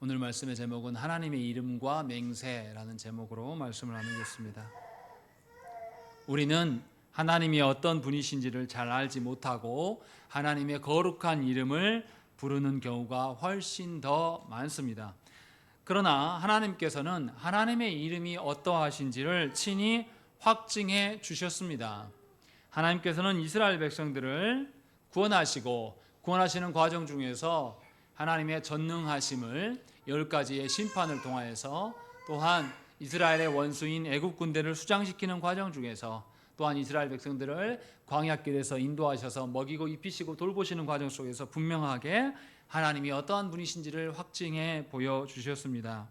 오늘 말씀의 제목은 하나님의 이름과 맹세라는 제목으로 말씀을 나누겠습니다. 우리는 하나님이 어떤 분이신지를 잘 알지 못하고 하나님의 거룩한 이름을 부르는 경우가 훨씬 더 많습니다. 그러나 하나님께서는 하나님의 이름이 어떠하신지를 친히 확증해 주셨습니다. 하나님께서는 이스라엘 백성들을 구원하시고 구원하시는 과정 중에서 하나님의 전능하심을 10가지의 심판을 통하여서, 또한 이스라엘의 원수인 애굽 군대를 수장시키는 과정 중에서, 또한 이스라엘 백성들을 광야길에서 인도하셔서 먹이고 입히시고 돌보시는 과정 속에서 분명하게 하나님이 어떠한 분이신지를 확증해 보여주셨습니다.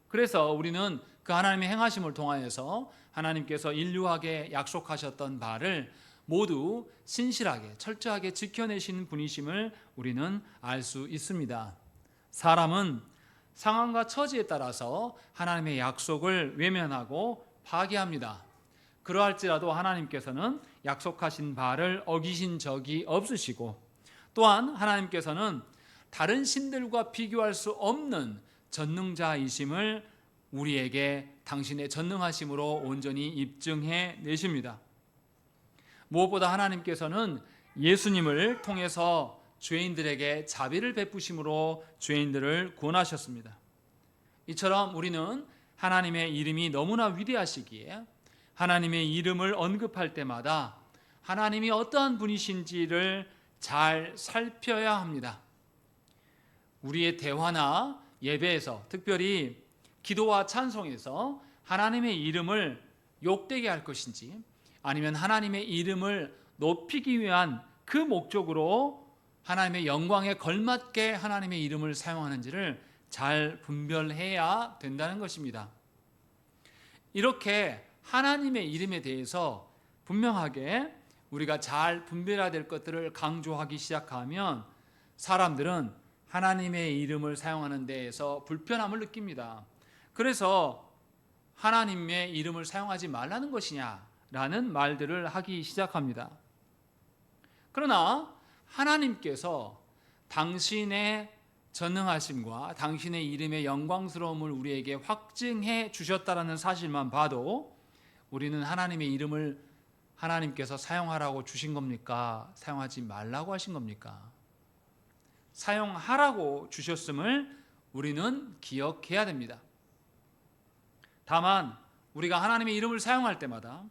그래서 우리는 그 하나님의 행하심을 통하여서 하나님께서 인류에게 약속하셨던 바를 모두 신실하게 철저하게 지켜내시는 분이심을 우리는 알 수 있습니다. 사람은 상황과 처지에 따라서 하나님의 약속을 외면하고 파기합니다. 그러할지라도 하나님께서는 약속하신 바를 어기신 적이 없으시고, 또한 하나님께서는 다른 신들과 비교할 수 없는 전능자이심을 우리에게 당신의 전능하심으로 온전히 입증해 내십니다. 무엇보다 하나님께서는 예수님을 통해서 죄인들에게 자비를 베푸심으로 죄인들을 구원하셨습니다. 이처럼 우리는 하나님의 이름이 너무나 위대하시기에 하나님의 이름을 언급할 때마다 하나님이 어떠한 분이신지를 잘 살펴야 합니다. 우리의 대화나 예배에서, 특별히 기도와 찬송에서 하나님의 이름을 욕되게 할 것인지, 아니면 하나님의 이름을 높이기 위한 그 목적으로 하나님의 영광에 걸맞게 하나님의 이름을 사용하는지를 잘 분별해야 된다는 것입니다. 이렇게 하나님의 이름에 대해서 분명하게 우리가 잘 분별해야 될 것들을 강조하기 시작하면 사람들은 하나님의 이름을 사용하는 데에서 불편함을 느낍니다. 그래서 하나님의 이름을 사용하지 말라는 것이냐라는 말들을 하기 시작합니다. 그러나 하나님께서 당신의 전능하심과 당신의 이름의 영광스러움을 우리에게 확증해 주셨다는 사실만 봐도 우리는 하나님의 이름을 하나님께서 사용하라고 주신 겁니까? 사용하지 말라고 하신 겁니까? 사용하라고 주셨음을 우리는 기억해야 됩니다. 다만 우리가 하나님의 이름을 사용할 때마다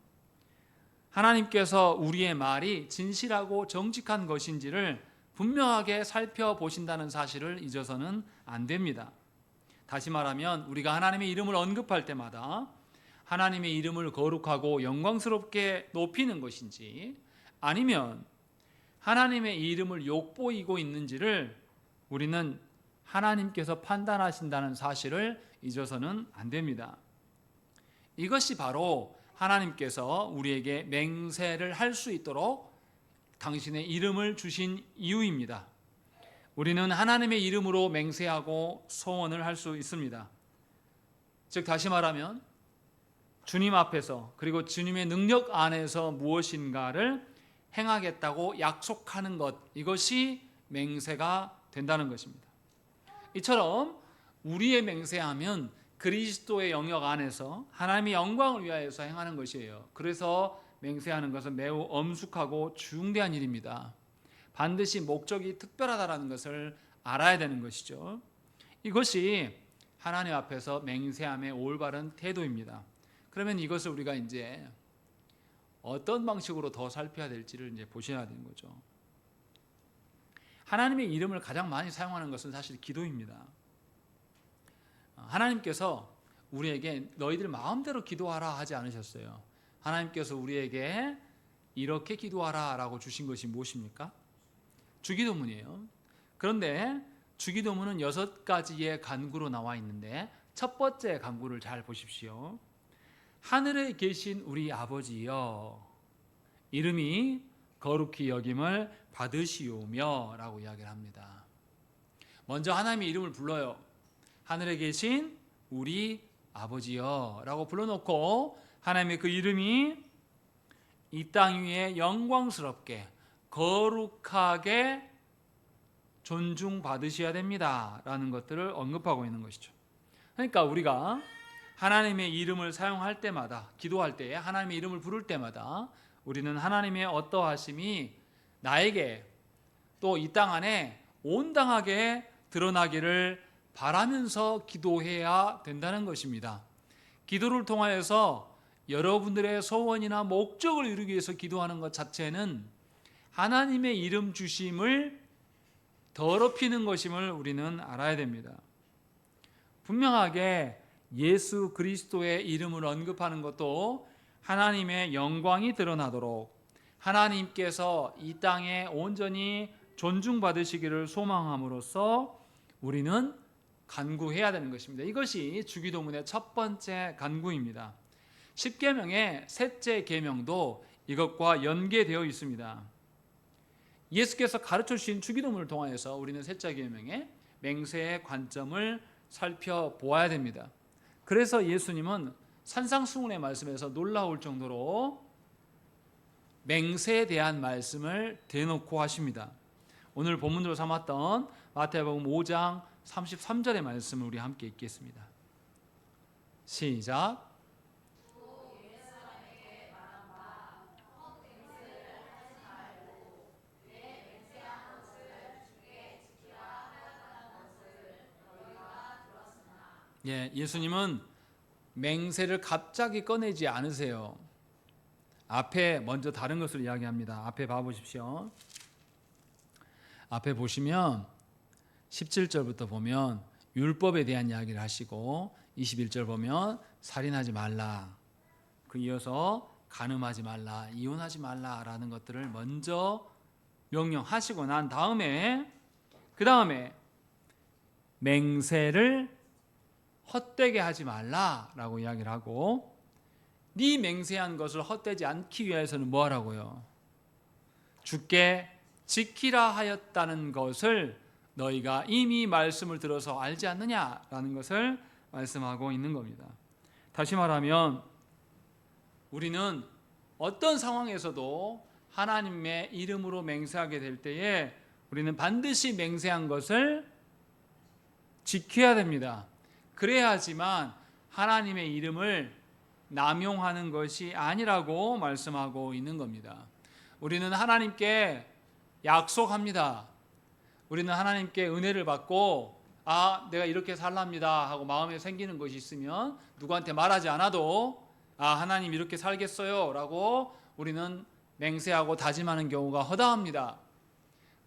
하나님께서 우리의 말이 진실하고 정직한 것인지를 분명하게 살펴보신다는 사실을 잊어서는 안 됩니다. 다시 말하면 우리가 하나님의 이름을 언급할 때마다 하나님의 이름을 거룩하고 영광스럽게 높이는 것인지, 아니면 하나님의 이름을 욕보이고 있는지를 우리는 하나님께서 판단하신다는 사실을 잊어서는 안 됩니다. 이것이 바로 하나님께서 우리에게 맹세를 할 수 있도록 당신의 이름을 주신 이유입니다. 우리는 하나님의 이름으로 맹세하고 소원을 할 수 있습니다. 즉 다시 말하면 주님 앞에서, 그리고 주님의 능력 안에서 무엇인가를 행하겠다고 약속하는 것, 이것이 맹세가 된다는 것입니다. 이처럼 우리의 맹세하면 그리스도의 영역 안에서 하나님의 영광을 위하여서 행하는 것이에요. 그래서 맹세하는 것은 매우 엄숙하고 중대한 일입니다. 반드시 목적이 특별하다는 것을 알아야 되는 것이죠. 이것이 하나님 앞에서 맹세함의 올바른 태도입니다. 그러면 이것을 우리가 이제 어떤 방식으로 더 살펴야 될지를 이제 보셔야 되는 거죠. 하나님의 이름을 가장 많이 사용하는 것은 사실 기도입니다. 하나님께서 우리에게 너희들 마음대로 기도하라 하지 않으셨어요. 하나님께서 우리에게 이렇게 기도하라 라고 주신 것이 무엇입니까? 주기도문이에요. 그런데 주기도문은 6가지의 간구로 나와 있는데 첫 번째 간구를 잘 보십시오. 하늘에 계신 우리 아버지여, 이름이 거룩히 여김을 받으시오며 라고 이야기를 합니다. 먼저 하나님의 이름을 불러요. 하늘에 계신 우리 아버지여 라고 불러놓고 하나님의 그 이름이 이 땅 위에 영광스럽게 거룩하게 존중받으셔야 됩니다라는 것들을 언급하고 있는 것이죠. 그러니까 우리가 하나님의 이름을 사용할 때마다, 기도할 때에 하나님의 이름을 부를 때마다 우리는 하나님의 어떠하심이 나에게 또 이 땅 안에 온당하게 드러나기를 바라면서 기도해야 된다는 것입니다. 기도를 통하여서 여러분들의 소원이나 목적을 이루기 위해서 기도하는 것 자체는 하나님의 이름 주심을 더럽히는 것임을 우리는 알아야 됩니다. 분명하게 예수 그리스도의 이름을 언급하는 것도 하나님의 영광이 드러나도록 하나님께서 이 땅에 온전히 존중받으시기를 소망함으로써 우리는 간구해야 되는 것입니다. 이것이 주기도문의 첫 번째 간구입니다. 십계명의 셋째 계명도 이것과 연계되어 있습니다. 예수께서 가르쳐 주신 주기도문을 통하여서 우리는 셋째 계명의 맹세의 관점을 살펴보아야 됩니다. 그래서 예수님은 산상수훈의 말씀에서 놀라울 정도로 맹세에 대한 말씀을 대놓고 하십니다. 오늘 본문으로 삼았던 마태복음 5장 33절의 말씀을 우리 함께 읽겠습니다. 시작. 예, 예수님은 맹세를 갑자기 꺼내지 않으세요. 앞에 먼저 다른 것을 이야기합니다. 앞에 봐보십시오. 앞에 보시면 17절부터 보면 율법에 대한 이야기를 하시고 21절 보면 살인하지 말라, 그 이어서 간음하지 말라, 이혼하지 말라라는 것들을 먼저 명령하시고 난 다음에 그 다음에 맹세를 헛되게 하지 말라라고 이야기를 하고, 네 맹세한 것을 헛되지 않기 위해서는 뭐 하라고요? 주께 지키라 하였다는 것을 너희가 이미 말씀을 들어서 알지 않느냐라는 것을 말씀하고 있는 겁니다. 다시 말하면 우리는 어떤 상황에서도 하나님의 이름으로 맹세하게 될 때에 우리는 반드시 맹세한 것을 지켜야 됩니다. 그래야지만 하나님의 이름을 남용하는 것이 아니라고 말씀하고 있는 겁니다. 우리는 하나님께 약속합니다. 우리는 하나님께 은혜를 받고 내가 이렇게 살랍니다 하고 마음에 생기는 것이 있으면 누구한테 말하지 않아도 하나님 이렇게 살겠어요 라고 우리는 맹세하고 다짐하는 경우가 허다합니다.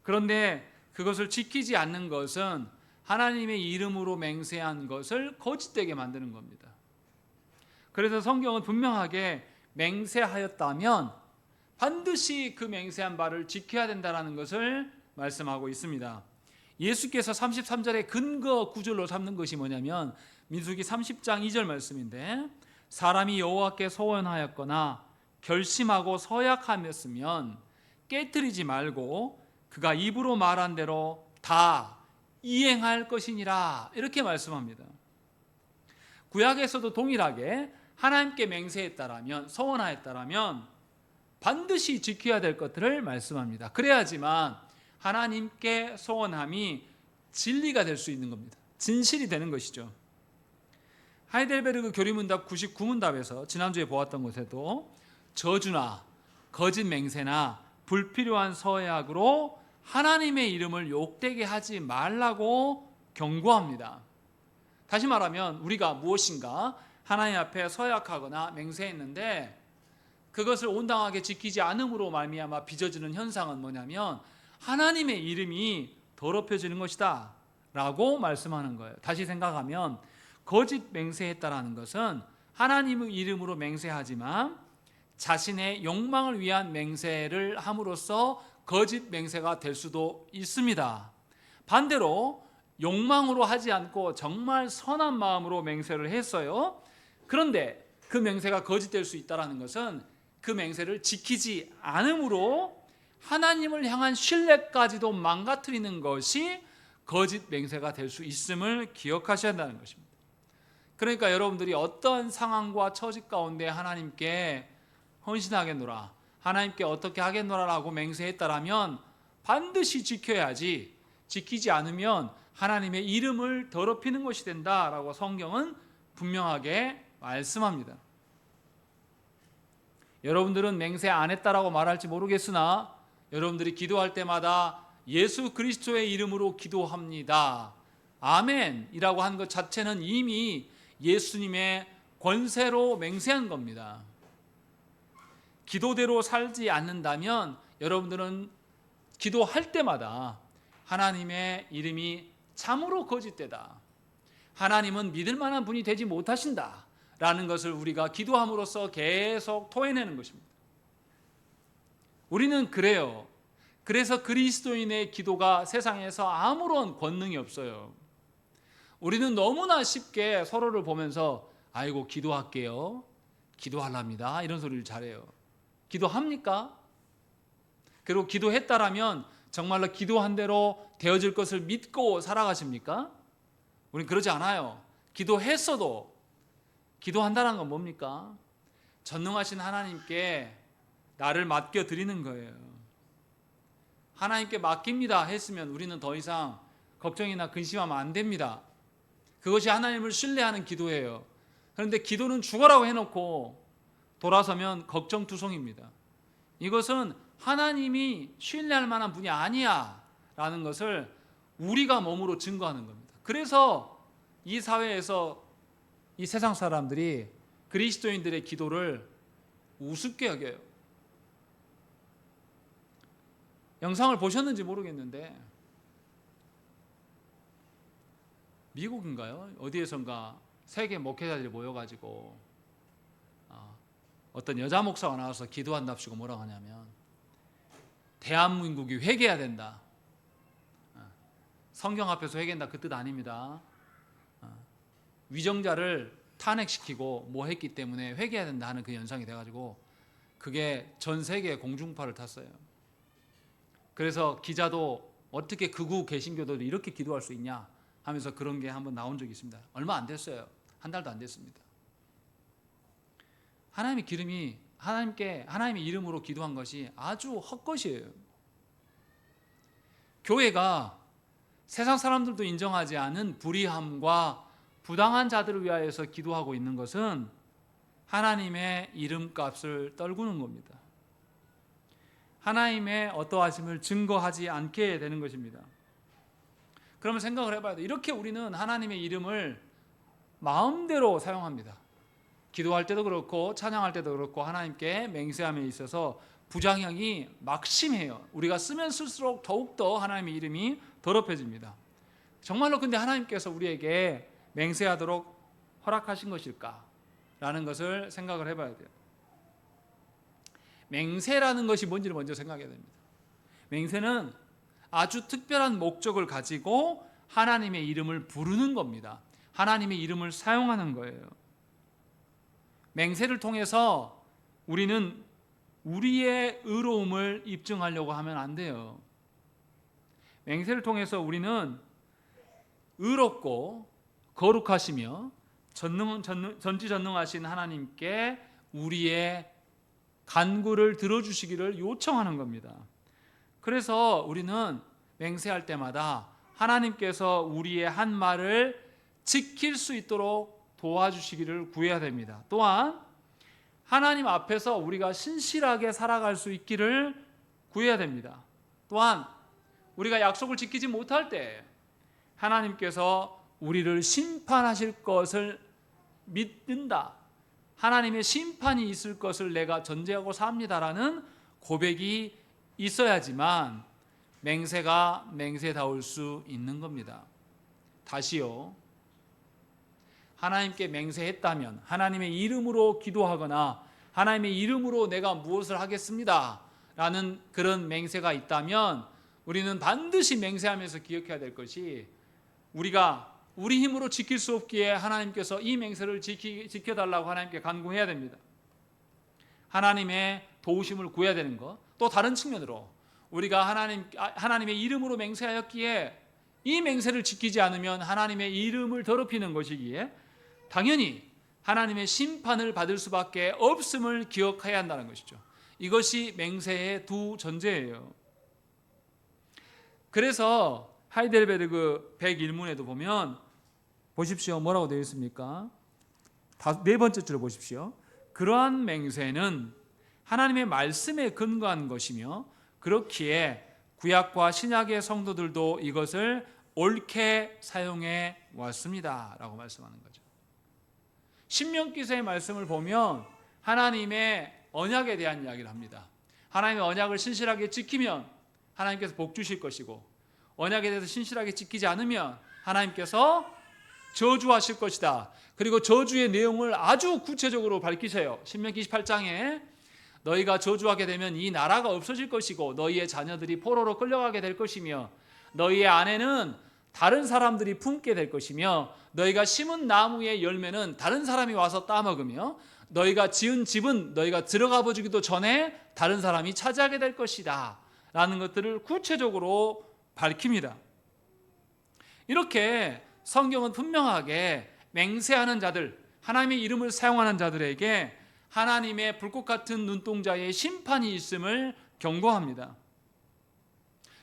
그런데 그것을 지키지 않는 것은 하나님의 이름으로 맹세한 것을 거짓되게 만드는 겁니다. 그래서 성경은 분명하게 맹세하였다면 반드시 그 맹세한 바를 지켜야 된다는 것을 말씀하고 있습니다. 예수께서 33절의 근거 구절로 삼는 것이 뭐냐면 민수기 30장 2절 말씀인데, 사람이 여호와께 소원하였거나 결심하고 서약하였으면 깨뜨리지 말고 그가 입으로 말한 대로 다 이행할 것이니라, 이렇게 말씀합니다. 구약에서도 동일하게 하나님께 맹세했다라면, 서원하였다라면 반드시 지켜야 될 것들을 말씀합니다. 그래야지만 하나님께 소원함이 진리가 될 수 있는 겁니다. 진실이 되는 것이죠. 하이델베르그 교리문답 99문답에서 지난주에 보았던 것에도 저주나 거짓 맹세나 불필요한 서약으로 하나님의 이름을 욕되게 하지 말라고 경고합니다. 다시 말하면 우리가 무엇인가 하나님 앞에 서약하거나 맹세했는데 그것을 온당하게 지키지 않음으로 말미암아 빚어지는 현상은 뭐냐면 하나님의 이름이 더럽혀지는 것이다 라고 말씀하는 거예요. 다시 생각하면 거짓 맹세했다라는 것은 하나님의 이름으로 맹세하지만 자신의 욕망을 위한 맹세를 함으로써 거짓 맹세가 될 수도 있습니다. 반대로 욕망으로 하지 않고 정말 선한 마음으로 맹세를 했어요. 그런데 그 맹세가 거짓될 수 있다는 것은 그 맹세를 지키지 않음으로 하나님을 향한 신뢰까지도 망가뜨리는 것이 거짓 맹세가 될 수 있음을 기억하셔야 한다는 것입니다. 그러니까 여러분들이 어떤 상황과 처지 가운데 하나님께 헌신하겠노라, 하나님께 어떻게 하겠노라라고 맹세했다라면 반드시 지켜야지, 지키지 않으면 하나님의 이름을 더럽히는 것이 된다라고 성경은 분명하게 말씀합니다. 여러분들은 맹세 안 했다라고 말할지 모르겠으나 여러분들이 기도할 때마다 예수 그리스도의 이름으로 기도합니다, 아멘이라고 한 것 자체는 이미 예수님의 권세로 맹세한 겁니다. 기도대로 살지 않는다면 여러분들은 기도할 때마다 하나님의 이름이 참으로 거짓되다, 하나님은 믿을 만한 분이 되지 못하신다 라는 것을 우리가 기도함으로써 계속 토해내는 것입니다. 우리는 그래요. 그래서 그리스도인의 기도가 세상에서 아무런 권능이 없어요. 우리는 너무나 쉽게 서로를 보면서 아이고 기도할게요, 기도하랍니다 이런 소리를 잘해요. 기도합니까? 그리고 기도했다라면 정말로 기도한 대로 되어질 것을 믿고 살아가십니까? 우리는 그러지 않아요. 기도했어도 기도한다는 건 뭡니까? 전능하신 하나님께 나를 맡겨드리는 거예요. 하나님께 맡깁니다 했으면 우리는 더 이상 걱정이나 근심하면 안 됩니다. 그것이 하나님을 신뢰하는 기도예요. 그런데 기도는 죽어라고 해놓고 돌아서면 걱정투성입니다. 이것은 하나님이 신뢰할 만한 분이 아니야 라는 것을 우리가 몸으로 증거하는 겁니다. 그래서 이 사회에서 이 세상 사람들이 그리스도인들의 기도를 우습게 여겨요. 영상을 보셨는지 모르겠는데 미국인가요? 어디에선가 세계 목회자들이 모여가지고 어떤 여자 목사가 나와서 기도한답시고 뭐라고 하냐면 대한민국이 회개해야 된다, 성경 앞에서 회개한다 그 뜻 아닙니다. 위정자를 탄핵시키고 뭐 했기 때문에 회개해야 된다 하는 그 연상이 돼가지고 그게 전 세계에 공중파를 탔어요. 그래서 기자도 어떻게 극우 개신교도들이 이렇게 기도할 수 있냐 하면서 그런 게 한번 나온 적이 있습니다. 얼마 안 됐어요. 한 달도 안 됐습니다. 하나님의 기름이 하나님의 이름으로 기도한 것이 아주 헛것이에요. 교회가 세상 사람들도 인정하지 않은 불의함과 부당한 자들을 위하여서 기도하고 있는 것은 하나님의 이름값을 떨구는 겁니다. 하나님의 어떠하심을 증거하지 않게 되는 것입니다. 그러면 생각을 해봐야 돼요. 이렇게 우리는 하나님의 이름을 마음대로 사용합니다. 기도할 때도 그렇고 찬양할 때도 그렇고 하나님께 맹세함에 있어서 부작용이 막심해요. 우리가 쓰면 쓸수록 더욱더 하나님의 이름이 더럽혀집니다. 정말로 근데 하나님께서 우리에게 맹세하도록 허락하신 것일까? 라는 것을 생각을 해봐야 돼요. 맹세라는 것이 뭔지를 먼저 생각해야 됩니다. 맹세는 아주 특별한 목적을 가지고 하나님의 이름을 부르는 겁니다. 하나님의 이름을 사용하는 거예요. 맹세를 통해서 우리는 우리의 의로움을 입증하려고 하면 안 돼요. 맹세를 통해서 우리는 의롭고 거룩하시며 전지전능하신 하나님께 우리의 간구를 들어주시기를 요청하는 겁니다. 그래서 우리는 맹세할 때마다 하나님께서 우리의 한 말을 지킬 수 있도록 도와주시기를 구해야 됩니다. 또한 하나님 앞에서 우리가 신실하게 살아갈 수 있기를 구해야 됩니다. 또한 우리가 약속을 지키지 못할 때 하나님께서 우리를 심판하실 것을 믿는다, 하나님의 심판이 있을 것을 내가 전제하고 삽니다라는 고백이 있어야지만 맹세가 맹세다울 수 있는 겁니다. 다시요, 하나님께 맹세했다면 하나님의 이름으로 기도하거나 하나님의 이름으로 내가 무엇을 하겠습니다 라는 그런 맹세가 있다면 우리는 반드시 맹세하면서 기억해야 될 것이, 우리가 우리 힘으로 지킬 수 없기에 하나님께서 이 맹세를 지켜달라고 하나님께 간구해야 됩니다. 하나님의 도우심을 구해야 되는 것. 또 다른 측면으로 우리가 하나님의 이름으로 맹세하였기에 이 맹세를 지키지 않으면 하나님의 이름을 더럽히는 것이기에 당연히 하나님의 심판을 받을 수밖에 없음을 기억해야 한다는 것이죠. 이것이 맹세의 두 전제예요. 그래서 하이델베르그 101문에도 보면 보십시오. 뭐라고 되어 있습니까? 네 번째 줄을 보십시오. 그러한 맹세는 하나님의 말씀에 근거한 것이며 그렇기에 구약과 신약의 성도들도 이것을 옳게 사용해 왔습니다 라고 말씀하는 거죠. 신명기서의 말씀을 보면 하나님의 언약에 대한 이야기를 합니다. 하나님의 언약을 신실하게 지키면 하나님께서 복 주실 것이고 언약에 대해서 신실하게 지키지 않으면 하나님께서 저주하실 것이다. 그리고 저주의 내용을 아주 구체적으로 밝히세요. 신명기 28장에 너희가 저주하게 되면 이 나라가 없어질 것이고 너희의 자녀들이 포로로 끌려가게 될 것이며 너희의 아내는 다른 사람들이 품게 될 것이며 너희가 심은 나무의 열매는 다른 사람이 와서 따먹으며 너희가 지은 집은 너희가 들어가 보기도 전에 다른 사람이 차지하게 될 것이다 라는 것들을 구체적으로 밝힙니다. 이렇게 성경은 분명하게 맹세하는 자들, 하나님의 이름을 사용하는 자들에게 하나님의 불꽃 같은 눈동자의 심판이 있음을 경고합니다.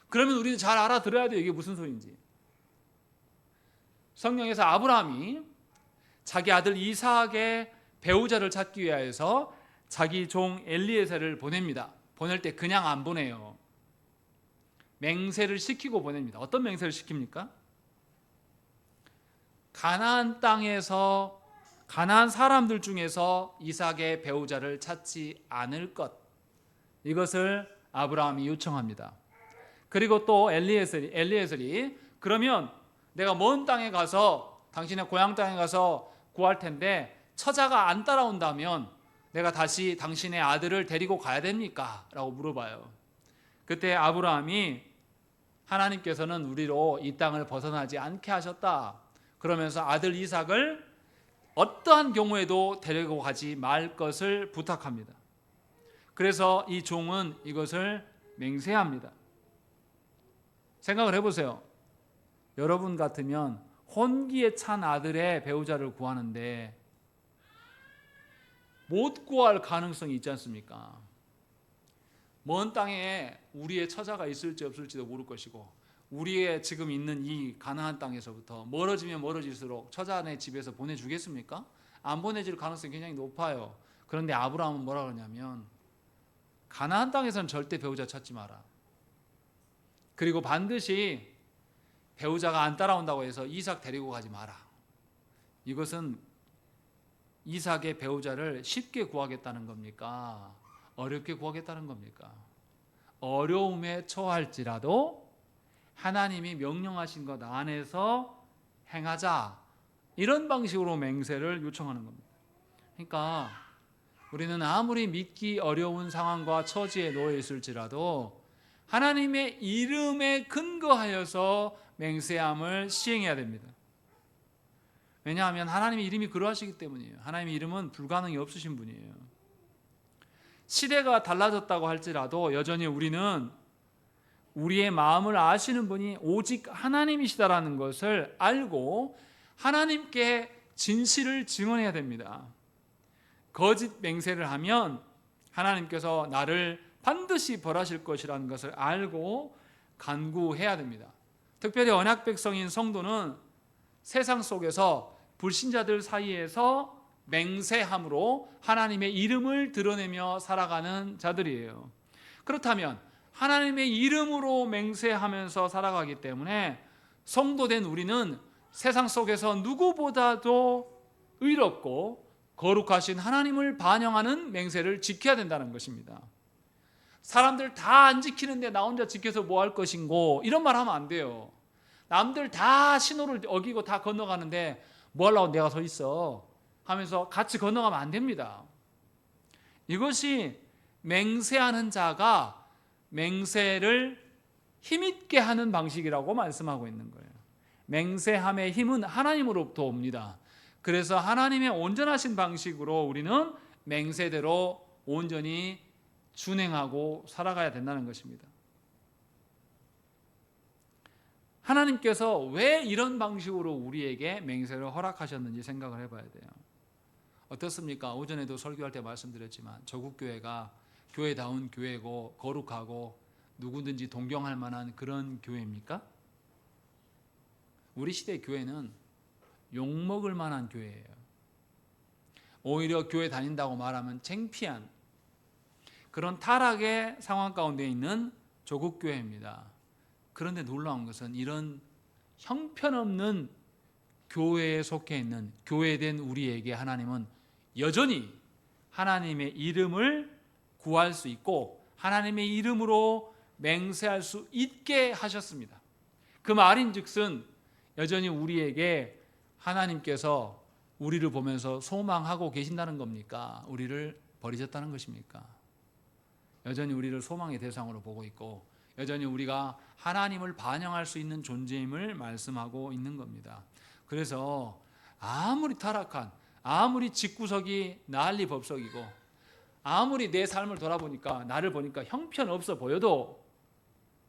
그러면 우리는 잘 알아들어야 돼요. 이게 무슨 소리인지. 성경에서 아브라함이 자기 아들 이삭의 배우자를 찾기 위하여서 자기 종 엘리에셀을 보냅니다. 보낼 때 그냥 안 보내요. 맹세를 시키고 보냅니다. 어떤 맹세를 시킵니까? 가나안 땅에서 가나안 사람들 중에서 이삭의 배우자를 찾지 않을 것, 이것을 아브라함이 요청합니다. 그리고 또 엘리에셀이 그러면 내가 먼 땅에 가서 당신의 고향 땅에 가서 구할 텐데 처자가 안 따라온다면 내가 다시 당신의 아들을 데리고 가야 됩니까? 라고 물어봐요. 그때 아브라함이 하나님께서는 우리로 이 땅을 벗어나지 않게 하셨다. 그러면서 아들 이삭을 어떠한 경우에도 데리고 가지 말 것을 부탁합니다. 그래서 이 종은 이것을 맹세합니다. 생각을 해보세요. 여러분 같으면 혼기에 찬 아들의 배우자를 구하는데 못 구할 가능성이 있지 않습니까? 먼 땅에 우리의 처자가 있을지 없을지도 모를 것이고 우리의 지금 있는 이 가나안 땅에서부터 멀어지면 멀어질수록 처자네 집에서 보내주겠습니까? 안 보내질 가능성이 굉장히 높아요. 그런데 아브라함은 뭐라 그러냐면 가나안 땅에서는 절대 배우자 찾지 마라. 그리고 반드시 배우자가 안 따라온다고 해서 이삭 데리고 가지 마라. 이것은 이삭의 배우자를 쉽게 구하겠다는 겁니까? 어렵게 구하겠다는 겁니까? 어려움에 처할지라도 하나님이 명령하신 것 안에서 행하자, 이런 방식으로 맹세를 요청하는 겁니다. 그러니까 우리는 아무리 믿기 어려운 상황과 처지에 놓여 있을지라도 하나님의 이름에 근거하여서 맹세함을 시행해야 됩니다. 왜냐하면 하나님의 이름이 그러하시기 때문이에요. 하나님의 이름은 불가능이 없으신 분이에요. 시대가 달라졌다고 할지라도 여전히 우리는 우리의 마음을 아시는 분이 오직 하나님이시다라는 것을 알고 하나님께 진실을 증언해야 됩니다. 거짓 맹세를 하면 하나님께서 나를 반드시 벌하실 것이라는 것을 알고 간구해야 됩니다. 특별히 언약 백성인 성도는 세상 속에서 불신자들 사이에서 맹세함으로 하나님의 이름을 드러내며 살아가는 자들이에요. 그렇다면 하나님의 이름으로 맹세하면서 살아가기 때문에 성도된 우리는 세상 속에서 누구보다도 의롭고 거룩하신 하나님을 반영하는 맹세를 지켜야 된다는 것입니다. 사람들 다 안 지키는데 나 혼자 지켜서 뭐 할 것인고, 이런 말 하면 안 돼요. 남들 다 신호를 어기고 다 건너가는데 뭐 하려고 내가 서 있어 하면서 같이 건너가면 안 됩니다. 이것이 맹세하는 자가 맹세를 힘있게 하는 방식이라고 말씀하고 있는 거예요. 맹세함의 힘은 하나님으로부터 옵니다. 그래서 하나님의 온전하신 방식으로 우리는 맹세대로 온전히 준행하고 살아가야 된다는 것입니다. 하나님께서 왜 이런 방식으로 우리에게 맹세를 허락하셨는지 생각을 해봐야 돼요. 어떻습니까? 오전에도 설교할 때 말씀드렸지만 저국교회가 교회다운 교회고 거룩하고 누구든지 동경할 만한 그런 교회입니까? 우리 시대 교회는 욕먹을 만한 교회예요. 오히려 교회 다닌다고 말하면 창피한 그런 타락의 상황 가운데 있는 조국 교회입니다. 그런데 놀라운 것은 이런 형편없는 교회에 속해 있는 교회된 우리에게 하나님은 여전히 하나님의 이름을 구할 수 있고 하나님의 이름으로 맹세할 수 있게 하셨습니다. 그 말인즉슨 여전히 우리에게 하나님께서 우리를 보면서 소망하고 계신다는 겁니까? 우리를 버리셨다는 것입니까? 여전히 우리를 소망의 대상으로 보고 있고 여전히 우리가 하나님을 반영할 수 있는 존재임을 말씀하고 있는 겁니다. 그래서 아무리 타락한, 아무리 집구석이 난리법석이고 아무리 내 삶을 돌아보니까 나를 보니까 형편없어 보여도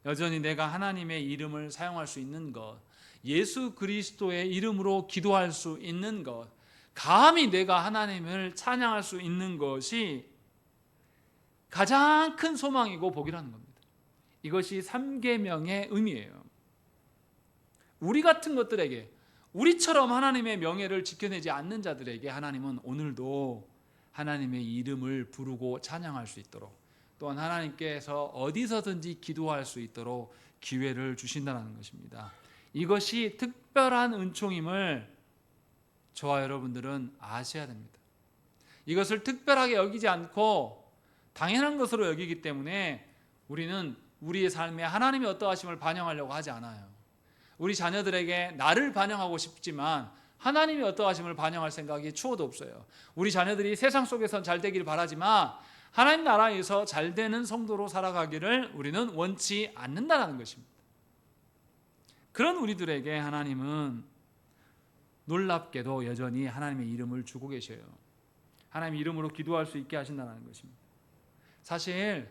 여전히 내가 하나님의 이름을 사용할 수 있는 것, 예수 그리스도의 이름으로 기도할 수 있는 것, 감히 내가 하나님을 찬양할 수 있는 것이 가장 큰 소망이고 복이라는 겁니다. 이것이 3계명의 의미예요. 우리 같은 것들에게, 우리처럼 하나님의 명예를 지켜내지 않는 자들에게 하나님은 오늘도 하나님의 이름을 부르고 찬양할 수 있도록, 또한 하나님께서 어디서든지 기도할 수 있도록 기회를 주신다는 것입니다. 이것이 특별한 은총임을 저와 여러분들은 아셔야 됩니다. 이것을 특별하게 여기지 않고 당연한 것으로 여기기 때문에 우리는 우리의 삶에 하나님의 어떠하심을 반영하려고 하지 않아요. 우리 자녀들에게 나를 반영하고 싶지만 하나님의 어떠하심을 반영할 생각이 추호도 없어요. 우리 자녀들이 세상 속에선 잘 되길 바라지만 하나님 나라에서 잘 되는 성도로 살아가기를 우리는 원치 않는다는 것입니다. 그런 우리들에게 하나님은 놀랍게도 여전히 하나님의 이름을 주고 계셔요. 하나님의 이름으로 기도할 수 있게 하신다는 것입니다. 사실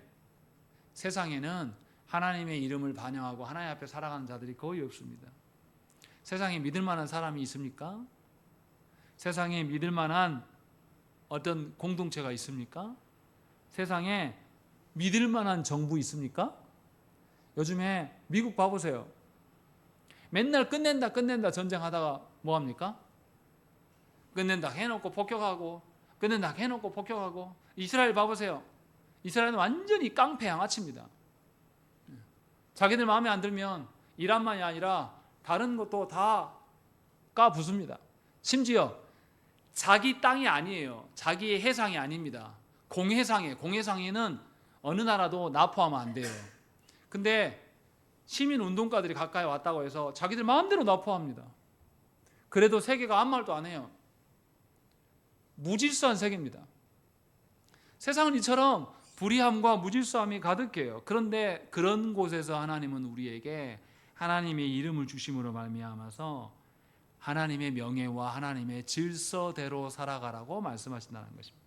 세상에는 하나님의 이름을 반영하고 하나님 앞에 살아가는 자들이 거의 없습니다. 세상에 믿을 만한 사람이 있습니까? 세상에 믿을 만한 어떤 공동체가 있습니까? 세상에 믿을 만한 정부 있습니까? 요즘에 미국 봐보세요. 맨날 끝낸다 전쟁하다가 뭐합니까? 끝낸다 해놓고 폭격하고 끝낸다 해놓고 폭격하고. 이스라엘 봐보세요. 이스라엘은 완전히 깡패 양아치입니다. 자기들 마음에 안 들면 이란만이 아니라 다른 것도 다 까부숩니다. 심지어 자기 땅이 아니에요. 자기의 해상이 아닙니다. 공해상이에요. 공해상에는 어느 나라도 납포하면 안 돼요. 근데 시민운동가들이 가까이 왔다고 해서 자기들 마음대로 납포합니다. 그래도 세계가 아무 말도 안 해요. 무질서한 세계입니다. 세상은 이처럼 불의함과 무질서함이 가득해요. 그런데 그런 곳에서 하나님은 우리에게 하나님의 이름을 주심으로 말미암아서 하나님의 명예와 하나님의 질서대로 살아가라고 말씀하신다는 것입니다.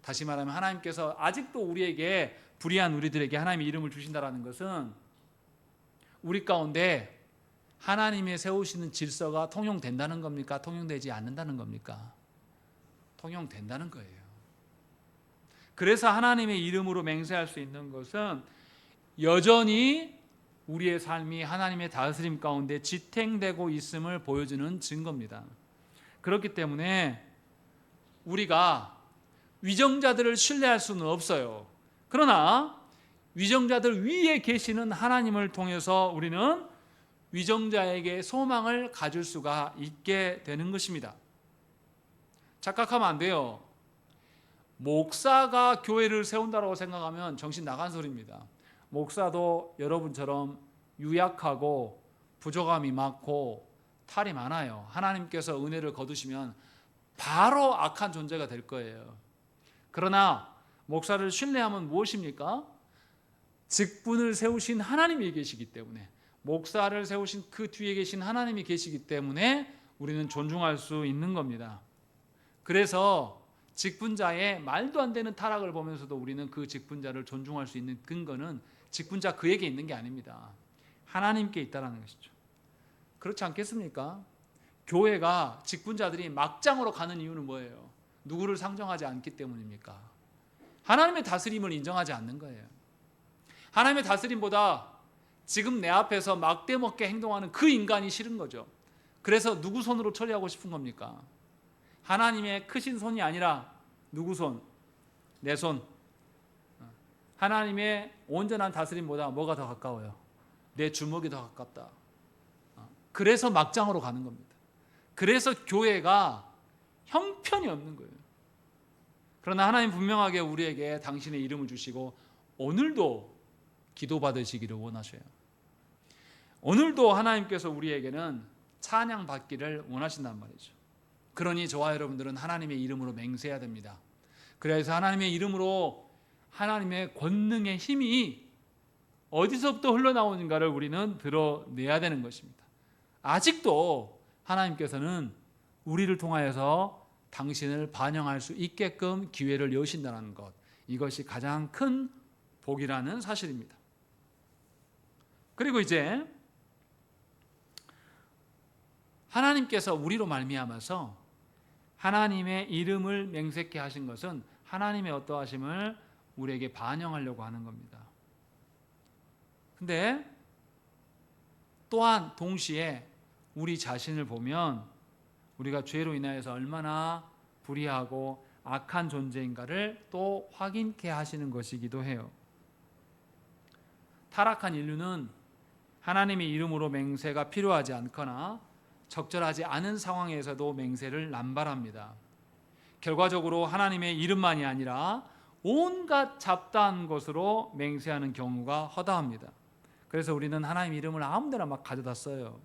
다시 말하면 하나님께서 아직도 우리에게, 불의한 우리들에게 하나님의 이름을 주신다는 것은 우리 가운데 하나님의 세우시는 질서가 통용된다는 겁니까? 통용되지 않는다는 겁니까? 통용된다는 거예요. 그래서 하나님의 이름으로 맹세할 수 있는 것은 여전히 우리의 삶이 하나님의 다스림 가운데 지탱되고 있음을 보여주는 증거입니다. 그렇기 때문에 우리가 위정자들을 신뢰할 수는 없어요. 그러나 위정자들 위에 계시는 하나님을 통해서 우리는 위정자에게 소망을 가질 수가 있게 되는 것입니다. 착각하면 안 돼요. 목사가 교회를 세운다고 생각하면 정신 나간 소리입니다. 목사도 여러분처럼 유약하고 부족함이 많고 탈이 많아요. 하나님께서 은혜를 거두시면 바로 악한 존재가 될 거예요. 그러나 목사를 신뢰하면 무엇입니까? 직분을 세우신 하나님이 계시기 때문에, 목사를 세우신 그 뒤에 계신 하나님이 계시기 때문에 우리는 존중할 수 있는 겁니다. 그래서 직분자의 말도 안 되는 타락을 보면서도 우리는 그 직분자를 존중할 수 있는 근거는 직분자 그에게 있는 게 아닙니다. 하나님께 있다는 것이죠. 그렇지 않겠습니까? 교회가 직분자들이 막장으로 가는 이유는 뭐예요? 누구를 상정하지 않기 때문입니까? 하나님의 다스림을 인정하지 않는 거예요. 하나님의 다스림보다 지금 내 앞에서 막대먹게 행동하는 그 인간이 싫은 거죠. 그래서 누구 손으로 처리하고 싶은 겁니까? 하나님의 크신 손이 아니라 누구 손? 내 손. 하나님의 온전한 다스림보다 뭐가 더 가까워요? 내 주먹이 더 가깝다. 그래서 막장으로 가는 겁니다. 그래서 교회가 형편이 없는 거예요. 그러나 하나님 분명하게 우리에게 당신의 이름을 주시고 오늘도 기도받으시기를 원하셔요. 오늘도 하나님께서 우리에게는 찬양 받기를 원하신단 말이죠. 그러니 저와 여러분들은 하나님의 이름으로 맹세해야 됩니다. 그래서 하나님의 이름으로 하나님의 권능의 힘이 어디서부터 흘러나오는가를 우리는 드러내야 되는 것입니다. 아직도 하나님께서는 우리를 통하여서 당신을 반영할 수 있게끔 기회를 여신다는 것, 이것이 가장 큰 복이라는 사실입니다. 그리고 이제 하나님께서 우리로 말미암아서 하나님의 이름을 맹세케 하신 것은 하나님의 어떠하심을 우리에게 반영하려고 하는 겁니다. 근데 또한 동시에 우리 자신을 보면 우리가 죄로 인하여서 얼마나 불의하고 악한 존재인가를 또 확인케 하시는 것이기도 해요. 타락한 인류는 하나님의 이름으로 맹세가 필요하지 않거나 적절하지 않은 상황에서도 맹세를 남발합니다. 결과적으로 하나님의 이름만이 아니라 온갖 잡다한 것으로 맹세하는 경우가 허다합니다. 그래서 우리는 하나님의 이름을 아무 데나 막 가져다 써요.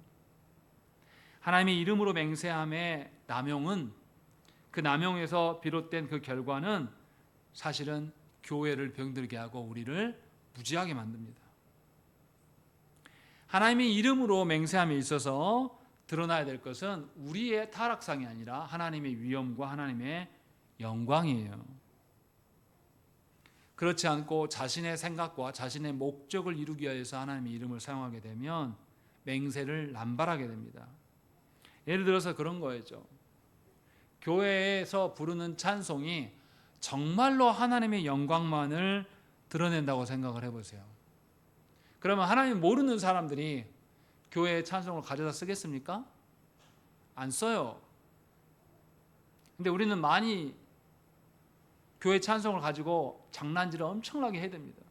하나님의 이름으로 맹세함의 남용은 그 남용에서 비롯된 그 결과는 사실은 교회를 병들게 하고 우리를 무지하게 만듭니다. 하나님의 이름으로 맹세함에 있어서 드러나야 될 것은 우리의 타락상이 아니라 하나님의 위엄과 하나님의 영광이에요. 그렇지 않고 자신의 생각과 자신의 목적을 이루기 위해서 하나님의 이름을 사용하게 되면 맹세를 남발하게 됩니다. 예를 들어서 그런 거죠. 교회에서 부르는 찬송이 정말로 하나님의 영광만을 드러낸다고 생각을 해보세요. 그러면 하나님 모르는 사람들이 교회의 찬송을 가져다 쓰겠습니까? 안 써요. 근데 우리는 많이 교회 찬송을 가지고 장난질을 엄청나게 해야 됩니다.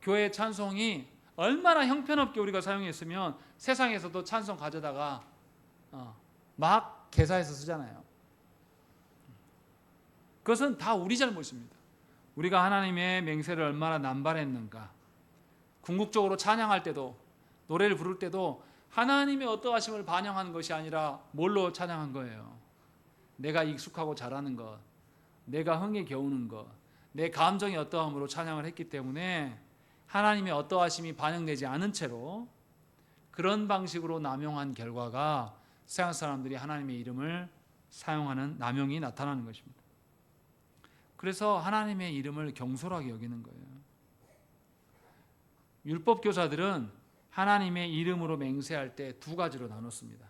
교회 찬송이 얼마나 형편없게 우리가 사용했으면 세상에서도 찬송 가져다가 막 개사해서 쓰잖아요. 그것은 다 우리 잘못입니다. 우리가 하나님의 맹세를 얼마나 남발했는가. 궁극적으로 찬양할 때도 노래를 부를 때도 하나님의 어떠하심을 반영한 것이 아니라 뭘로 찬양한 거예요? 내가 익숙하고 잘하는 것, 내가 흥에 겨우는 것, 내 감정이 어떠함으로 찬양을 했기 때문에 하나님의 어떠하심이 반영되지 않은 채로 그런 방식으로 남용한 결과가 세상 사람들이 하나님의 이름을 사용하는 남용이 나타나는 것입니다. 그래서 하나님의 이름을 경솔하게 여기는 거예요. 율법 교사들은 하나님의 이름으로 맹세할 때 두 가지로 나눴습니다.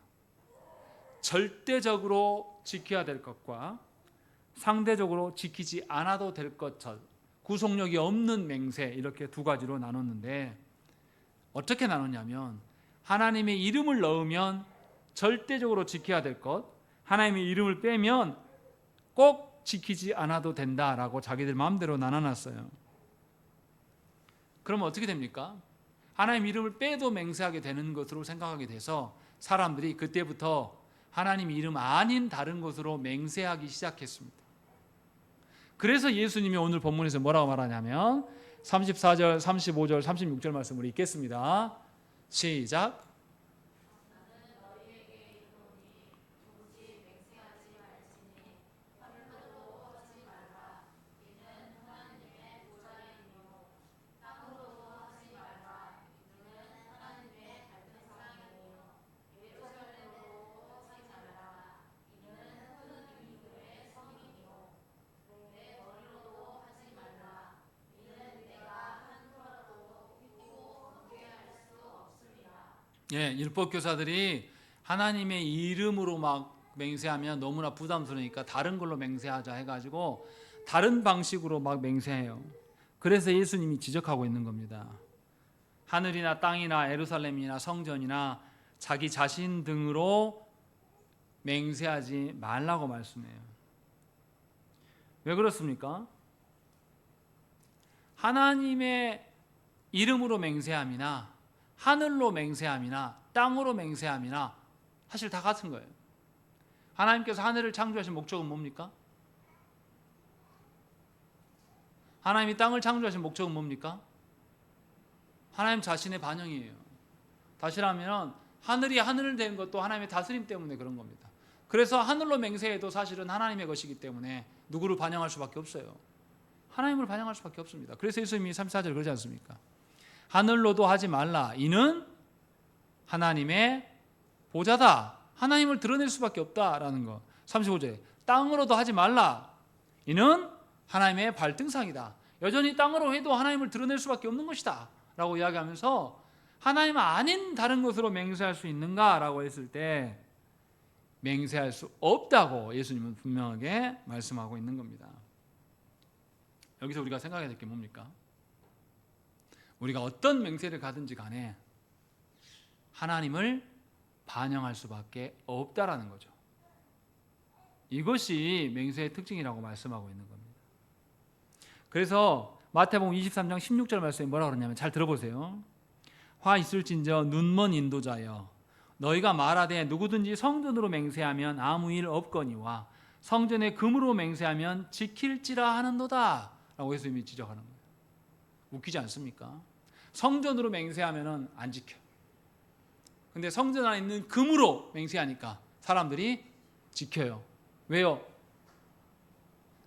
절대적으로 지켜야 될 것과 상대적으로 지키지 않아도 될 것, 구속력이 없는 맹세, 이렇게 두 가지로 나눴는데 어떻게 나눴냐면 하나님의 이름을 넣으면 절대적으로 지켜야 될 것, 하나님의 이름을 빼면 꼭 지키지 않아도 된다라고 자기들 마음대로 나눠놨어요. 그러면 어떻게 됩니까? 하나님 이름을 빼도 맹세하게 되는 것으로 생각하게 돼서 사람들이 그때부터 하나님 이름 아닌 다른 것으로 맹세하기 시작했습니다. 그래서 예수님이 오늘 본문에서 뭐라고 말하냐면 34절, 35절, 36절 말씀을 읽겠습니다. 시작. 율법 교사들이 하나님의 이름으로 막 맹세하면 너무나 부담스러우니까 다른 걸로 맹세하자 해가지고 다른 방식으로 막 맹세해요. 그래서 예수님이 지적하고 있는 겁니다. 하늘이나 땅이나 예루살렘이나 성전이나 자기 자신 등으로 맹세하지 말라고 말씀해요. 왜 그렇습니까? 하나님의 이름으로 맹세함이나 하늘로 맹세함이나 땅으로 맹세함이나 사실 다 같은 거예요. 하나님께서 하늘을 창조하신 목적은 뭡니까? 하나님이 땅을 창조하신 목적은 뭡니까? 하나님 자신의 반영이에요. 다시 말하면 하늘이 하늘을 된 것도 하나님의 다스림 때문에 그런 겁니다. 그래서 하늘로 맹세해도 사실은 하나님의 것이기 때문에 누구를 반영할 수밖에 없어요. 하나님을 반영할 수밖에 없습니다. 그래서 예수님이 34절 그러지 않습니까? 하늘로도 하지 말라. 이는 하나님의 보좌다. 하나님을 드러낼 수밖에 없다라는 거. 35절에 땅으로도 하지 말라. 이는 하나님의 발등상이다. 여전히 땅으로 해도 하나님을 드러낼 수밖에 없는 것이다 라고 이야기하면서 하나님 아닌 다른 것으로 맹세할 수 있는가 라고 했을 때 맹세할 수 없다고 예수님은 분명하게 말씀하고 있는 겁니다. 여기서 우리가 생각해야 될 게 뭡니까? 우리가 어떤 맹세를 가든지 간에 하나님을 반영할 수밖에 없다라는 거죠. 이것이 맹세의 특징이라고 말씀하고 있는 겁니다. 그래서 마태복음 23장 16절 말씀에 뭐라고 그러냐면 잘 들어보세요. 화 있을진저 눈먼 인도자여 너희가 말하되 누구든지 성전으로 맹세하면 아무 일 없거니와 성전에 금으로 맹세하면 지킬지라 하는도다 라고 예수님이 지적하는 거예요. 웃기지 않습니까? 성전으로 맹세하면 안 지켜. 근데 성전 안에 있는 금으로 맹세하니까 사람들이 지켜요. 왜요?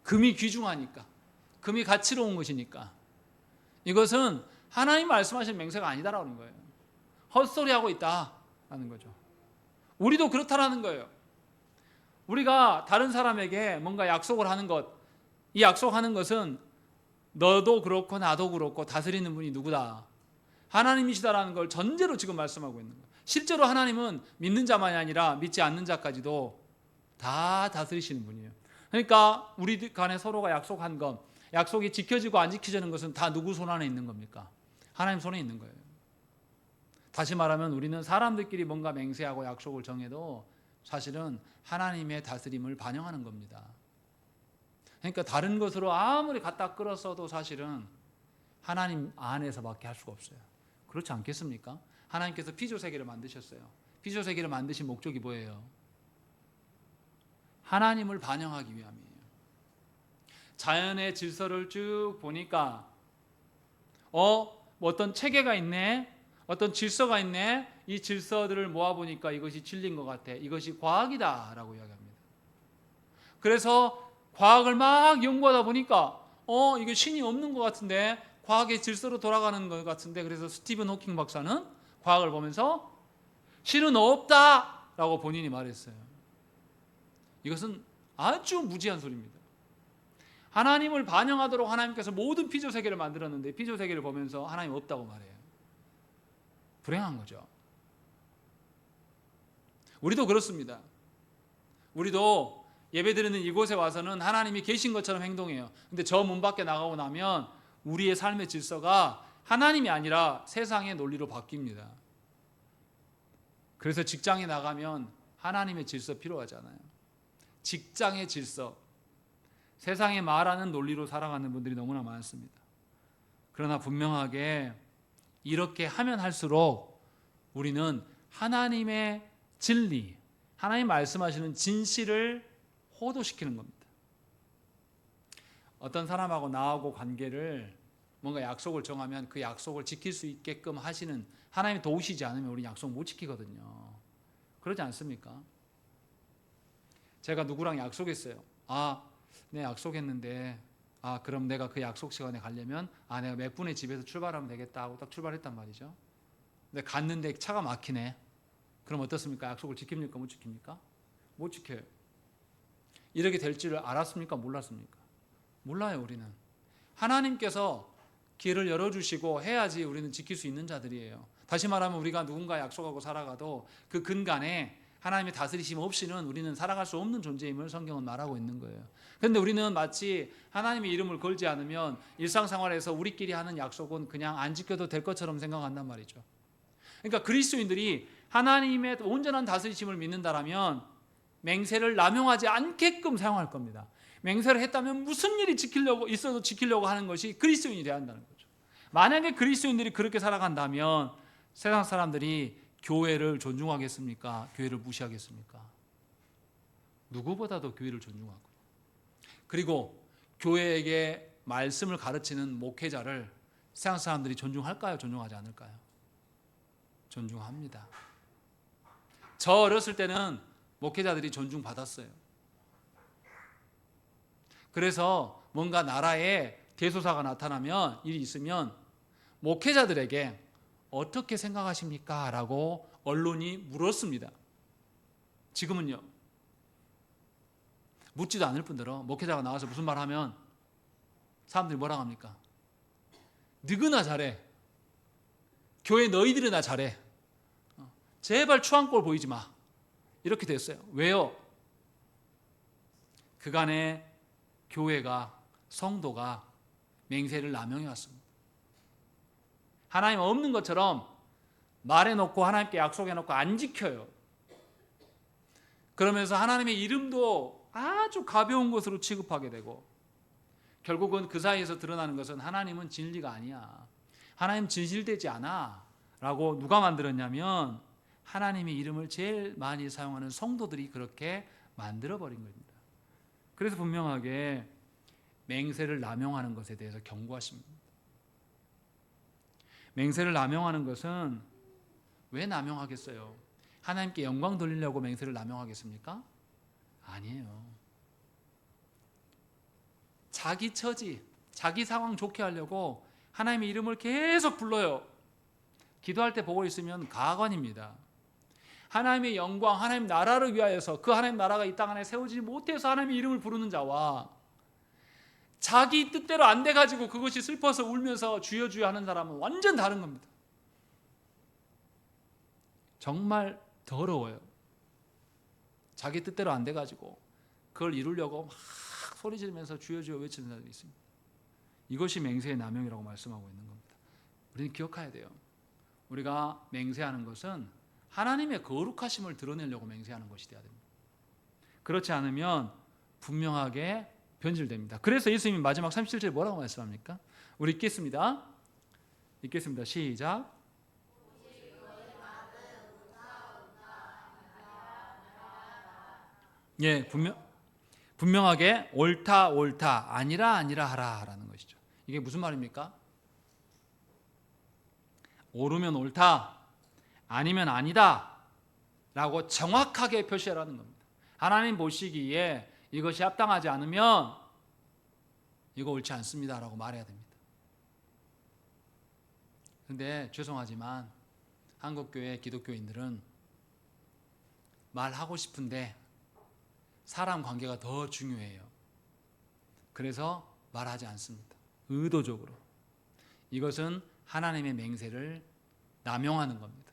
금이 귀중하니까. 금이 가치로운 것이니까. 이것은 하나님 말씀하신 맹세가 아니다라는 거예요. 헛소리하고 있다라는 거죠. 우리도 그렇다라는 거예요. 우리가 다른 사람에게 뭔가 약속을 하는 것, 이 약속하는 것은 너도 그렇고 나도 그렇고 다스리는 분이 누구다? 하나님이시다라는 걸 전제로 지금 말씀하고 있는 거예요. 실제로 하나님은 믿는 자만이 아니라 믿지 않는 자까지도 다 다스리시는 분이에요. 그러니까 우리 간에 서로가 약속한 것, 약속이 지켜지고 안 지켜지는 것은 다 누구 손 안에 있는 겁니까? 하나님 손에 있는 거예요. 다시 말하면 우리는 사람들끼리 뭔가 맹세하고 약속을 정해도 사실은 하나님의 다스림을 반영하는 겁니다. 그러니까 다른 것으로 아무리 갖다 끌었어도 사실은 하나님 안에서밖에 할 수가 없어요. 그렇지 않겠습니까? 하나님께서 피조세계를 만드셨어요. 피조세계를 만드신 목적이 뭐예요? 하나님을 반영하기 위함이에요. 자연의 질서를 쭉 보니까 뭐 어떤 체계가 있네, 어떤 질서가 있네. 이 질서들을 모아보니까 이것이 진리인 것 같아. 이것이 과학이다 라고 이야기합니다. 그래서 과학을 막 연구하다 보니까 이게 신이 없는 것 같은데, 과학의 질서로 돌아가는 것 같은데, 그래서 스티븐 호킹 박사는 과학을 보면서 신은 없다 라고 본인이 말했어요. 이것은 아주 무지한 소리입니다. 하나님을 반영하도록 하나님께서 모든 피조세계를 만들었는데 피조세계를 보면서 하나님 없다고 말해요. 불행한 거죠. 우리도 그렇습니다. 우리도 예배드리는 이곳에 와서는 하나님이 계신 것처럼 행동해요. 근데 저 문 밖에 나가고 나면 우리의 삶의 질서가 하나님이 아니라 세상의 논리로 바뀝니다. 그래서 직장에 나가면 하나님의 질서 필요하잖아요. 직장의 질서, 세상에 말하는 논리로 살아가는 분들이 너무나 많습니다. 그러나 분명하게 이렇게 하면 할수록 우리는 하나님의 진리, 하나님 말씀하시는 진실을 호도시키는 겁니다. 어떤 사람하고 나하고 관계를 뭔가 약속을 정하면 그 약속을 지킬 수 있게끔 하시는 하나님이 도우시지 않으면 우리는 약속 못 지키거든요. 그러지 않습니까? 제가 누구랑 약속했어요. 네, 약속했는데 그럼 내가 그 약속 시간에 가려면 내가 몇 분에 집에서 출발하면 되겠다 하고 딱 출발했단 말이죠. 근데 갔는데 차가 막히네. 그럼 어떻습니까? 약속을 지킵니까? 못 지킵니까? 못 지켜요. 이렇게 될 줄 알았습니까? 몰랐습니까? 몰라요. 우리는 하나님께서 길을 열어주시고 해야지 우리는 지킬 수 있는 자들이에요. 다시 말하면 우리가 누군가 약속하고 살아가도 그 근간에 하나님의 다스리심 없이는 우리는 살아갈 수 없는 존재임을 성경은 말하고 있는 거예요. 그런데 우리는 마치 하나님의 이름을 걸지 않으면 일상생활에서 우리끼리 하는 약속은 그냥 안 지켜도 될 것처럼 생각한단 말이죠. 그러니까 그리스도인들이 하나님의 온전한 다스리심을 믿는다라면 맹세를 남용하지 않게끔 사용할 겁니다. 맹세를 했다면 무슨 일이 있어도 지키려고 하는 것이 그리스도인이 되어야 한다는 거죠. 만약에 그리스도인들이 그렇게 살아간다면 세상 사람들이 교회를 존중하겠습니까? 교회를 무시하겠습니까? 누구보다도 교회를 존중하고, 그리고 교회에게 말씀을 가르치는 목회자를 세상 사람들이 존중할까요? 존중하지 않을까요? 존중합니다. 저 어렸을 때는 목회자들이 존중받았어요. 그래서 뭔가 나라에 대소사가 나타나면, 일이 있으면 목회자들에게 어떻게 생각하십니까? 라고 언론이 물었습니다. 지금은요, 묻지도 않을 뿐더러 목회자가 나와서 무슨 말 하면 사람들이 뭐라고 합니까? 너희나 잘해. 교회 너희들이나 잘해. 제발 추한꼴 보이지 마. 이렇게 됐어요. 왜요? 그간의 교회가, 성도가 맹세를 남용해 왔습니다. 하나님 없는 것처럼 말해놓고 하나님께 약속해놓고 안 지켜요. 그러면서 하나님의 이름도 아주 가벼운 것으로 취급하게 되고, 결국은 그 사이에서 드러나는 것은 하나님은 진리가 아니야, 하나님 진실되지 않아 라고 누가 만들었냐면 하나님의 이름을 제일 많이 사용하는 성도들이 그렇게 만들어버린 겁니다. 그래서 분명하게 맹세를 남용하는 것에 대해서 경고하십니다. 맹세를 남용하는 것은 왜 남용하겠어요? 하나님께 영광 돌리려고 맹세를 남용하겠습니까? 아니에요. 자기 처지, 자기 상황 좋게 하려고 하나님의 이름을 계속 불러요. 기도할 때 보고 있으면 가관입니다. 하나님의 영광, 하나님 나라를 위하여서, 그 하나님 나라가 이 땅 안에 세워지지 못해서 하나님의 이름을 부르는 자와 자기 뜻대로 안 돼가지고 그것이 슬퍼서 울면서 주여 주여 하는 사람은 완전 다른 겁니다. 정말 더러워요. 자기 뜻대로 안 돼가지고 그걸 이루려고 막 소리 지르면서 주여 주여 외치는 사람이 있습니다. 이것이 맹세의 남용이라고 말씀하고 있는 겁니다. 우리는 기억해야 돼요. 우리가 맹세하는 것은 하나님의 거룩하심을 드러내려고 맹세하는 것이 되어야 됩니다. 그렇지 않으면 분명하게 변질됩니다. 그래서 예수님이 마지막 37절에 뭐라고 말씀합니까? 우리 읽겠습니다. 시작. 예, 분명하게 옳다 옳다, 아니라 아니라 하라라는 것이죠. 이게 무슨 말입니까? 옳으면 옳다, 아니면 아니다 라고 정확하게 표시하라는 겁니다. 하나님 보시기에 이것이 합당하지 않으면 이거 옳지 않습니다 라고 말해야 됩니다. 그런데 죄송하지만 한국교회 기독교인들은 말하고 싶은데 사람 관계가 더 중요해요. 그래서 말하지 않습니다. 의도적으로. 이것은 하나님의 맹세를 남용하는 겁니다.